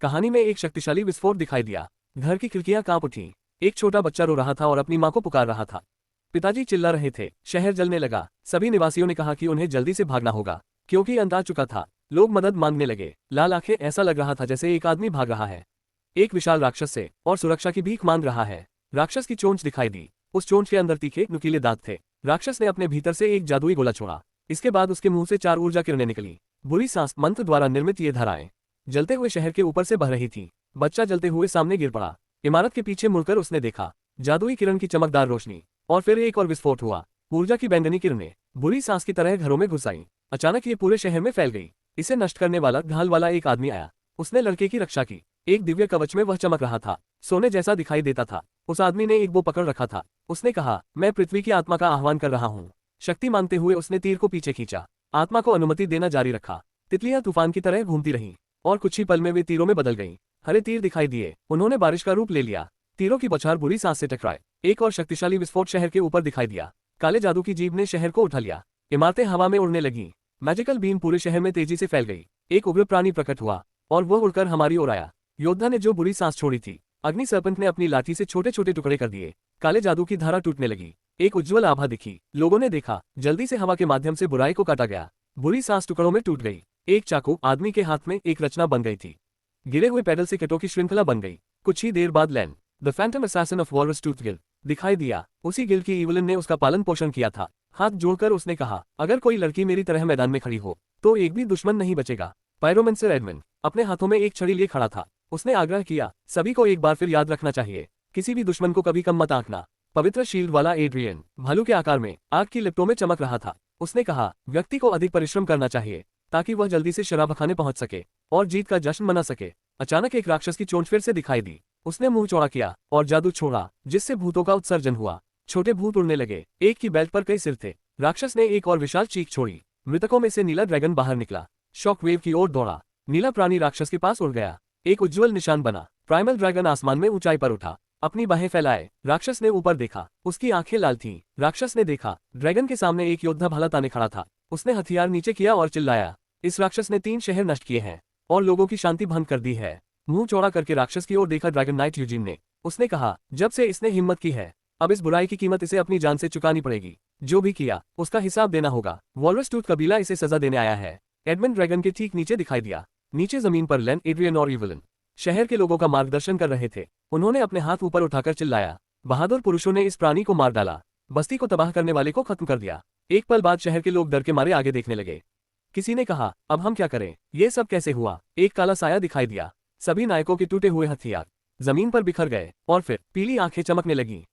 कहानी में एक शक्तिशाली विस्फोट दिखाई दिया। घर की खिड़कियां कांप उठी। एक छोटा बच्चा रो रहा था और अपनी मां को पुकार रहा था। पिताजी चिल्ला रहे थे। शहर जलने लगा। सभी निवासियों ने कहा कि उन्हें जल्दी से भागना होगा, क्योंकि अंत आ चुका था। लोग मदद मांगने लगे। लाल आंखें, ऐसा लग रहा था जैसे एक आदमी भाग रहा है, एक विशाल राक्षस से, और सुरक्षा की भीख मांग रहा है। राक्षस की चोंच दिखाई दी। उस चोंच के अंदर तीखे नुकीले दांत थे। राक्षस ने अपने भीतर से एक जादुई गोला छोड़ा। इसके बाद उसके मुंह से 4 ऊर्जा किरणें निकली। बुरी सांस मंत्र द्वारा निर्मित ये धाराएं जलते हुए शहर के ऊपर से बह रही थी। बच्चा जलते हुए सामने गिर पड़ा। इमारत के पीछे मुड़कर उसने देखा जादुई किरण की चमकदार रोशनी, और फिर एक और विस्फोट हुआ। ऊर्जा की बैंगनी किरणें बुरी सांस की तरह घरों में घुस आईं। अचानक ये पूरे शहर में फैल गई। इसे नष्ट करने वाला ढाल वाला एक आदमी आया। उसने लड़के की रक्षा की। एक दिव्य कवच में वह चमक रहा था, सोने जैसा दिखाई देता था। उस आदमी ने एक बो पकड़ रखा था। उसने कहा, मैं पृथ्वी की आत्मा का आह्वान कर रहा हूँ। शक्ति मांगते हुए उसने तीर को पीछे खींचा। आत्मा को अनुमति देना जारी रखा। तितलियां तूफान की तरह घूमती रहीं, और कुछ ही पल में वे तीरों में बदल गईं। हरे तीर दिखाई दिए। उन्होंने बारिश का रूप ले लिया। तीरों की बौछार बुरी सांस से टकराए। एक और शक्तिशाली विस्फोट शहर के ऊपर दिखाई दिया। काले जादू की जीभ ने शहर को उठा लिया। इमारतें हवा में उड़ने लगीं। मैजिकल बीम पूरे शहर में तेजी से फैल गई। एक उग्र प्राणी प्रकट हुआ, और वह उड़कर हमारी ओर आया। योद्धा ने जो बुरी सांस छोड़ी थी, अग्नि सर्पेंट ने अपनी लाठी से छोटे छोटे टुकड़े कर दिए। काले जादू की धारा टूटने लगी। एक उज्ज्वल आभा दिखी। लोगों ने देखा, जल्दी से हवा के माध्यम से बुराई को काटा गया। बुरी सांस टुकड़ों में टूट गई। एक चाकू आदमी के हाथ में एक रचना बन गई थी। गिरे हुए पैडल से कटों की श्रृंखला बन गई। कुछ ही देर बाद Lan the phantom assassin of walrus tooth guild दिखाई दिया। उसी गिल्ड की इवलिन ने उसका पालन पोषण किया था। हाथ जोड़कर उसने कहा, अगर कोई लड़की मेरी तरह मैदान में खड़ी हो तो एक भी दुश्मन नहीं बचेगा। पायरोमेंसर एडमिन अपने हाथों में एक छड़ी लिए खड़ा था। उसने आग्रह किया, सभी को एक बार फिर याद रखना चाहिए, किसी भी दुश्मन को कभी कम मत आंकना। पवित्र शील्ड वाला एड्रियन भालू के आकार में आग की लिपटों में चमक रहा था। उसने कहा, व्यक्ति को अधिक परिश्रम करना चाहिए ताकि वह जल्दी से शराबखाने पहुंच सके और जीत का जश्न मना सके। अचानक एक राक्षस की चोंच फिर से दिखाई दी। उसने मुंह चौड़ा किया और जादू छोड़ा, जिससे भूतों का उत्सर्जन हुआ। छोटे भूत उड़ने लगे। एक की बेल्ट पर कई सिर थे। राक्षस ने एक और विशाल चीख छोड़ी। मृतकों में से नीला ड्रैगन बाहर निकला। शॉक वेव की ओर दौड़ा। नीला प्राणी राक्षस के पास उड़ गया। एक उज्ज्वल निशान बना। प्राइमल ड्रैगन आसमान में ऊंचाई पर उठा। अपनी बाहें फैलाए राक्षस ने ऊपर देखा। उसकी आंखें लाल थीं। राक्षस ने देखा, ड्रैगन के सामने एक योद्धा भाला ताने खड़ा था। उसने हथियार नीचे किया और चिल्लाया, इस राक्षस ने 3 शहर नष्ट किए हैं और लोगों की शांति भंग कर दी है। मुंह चौड़ा करके राक्षस की ओर देखा ड्रैगन नाइट यूजिन ने। उसने कहा, जब से इसने हिम्मत की है, अब इस बुराई की कीमत इसे अपनी जान से चुकानी पड़ेगी। जो भी किया उसका हिसाब देना होगा। वॉलरस टूथ कबीला इसे सजा देने आया है। एडमंड ड्रैगन के ठीक नीचे दिखाई दिया। नीचे जमीन पर लैन, एड्रियन और इवलिन शहर के लोगों का मार्गदर्शन कर रहे थे। उन्होंने अपने हाथ ऊपर उठाकर चिल्लाया, बहादुर पुरुषों ने इस प्राणी को मार डाला, बस्ती को तबाह करने वाले को खत्म कर दिया। एक पल बाद शहर के लोग डर के मारे आगे देखने लगे। किसी ने कहा, अब हम क्या करें? ये सब कैसे हुआ? एक काला साया दिखाई दिया। सभी नायकों के टूटे हुए हथियार जमीन पर बिखर गए, और फिर पीली आंखें चमकने लगीं।